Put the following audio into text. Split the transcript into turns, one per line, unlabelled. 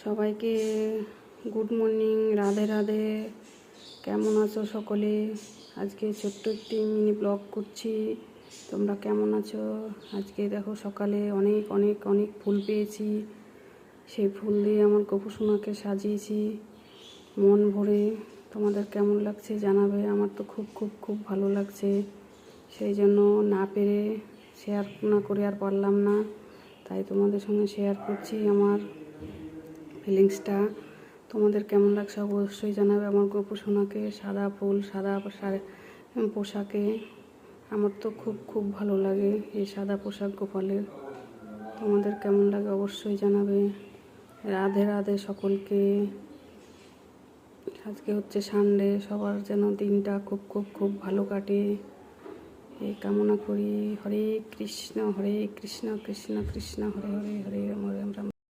সবাইকে good morning, Radhe Radhe. কেমন আছো সকলে? আজকে ছোট্ট একটি মিনি ব্লগ করছি। তোমরা কেমন আছো? আজকে দেখো সকালে অনেক অনেক অনেক ফুল পেয়েছি। সেই ফুল দিয়ে আমার গোপুসোনাকে সাজিয়েছি মন ভরে। তোমাদের কেমন লাগছে জানাবে। আমার তো খুব খুব খুব ভালো লাগছে। সেই জন্য না পেরে শেয়ার না করে আর পারলাম না, তাই তোমাদের সঙ্গে শেয়ার করছি আমার ফিলিংসটা। তোমাদের কেমন লাগছে অবশ্যই জানাবে। আমার গোপুসোনাকে সাদা ফুল সাদা পোশাকে আমার তো খুব খুব ভালো লাগে এই সাদা পোশাক গোপালের। তোমাদের কেমন লাগে অবশ্যই জানাবে। রাধে রাধে সকলকে। আজকে হচ্ছে সানডে, সবার যেন দিনটা খুব খুব খুব ভালো কাটে এই কামনা করি। হরে কৃষ্ণ কৃষ্ণ কৃষ্ণ হরে হরে হরে রাম রাম।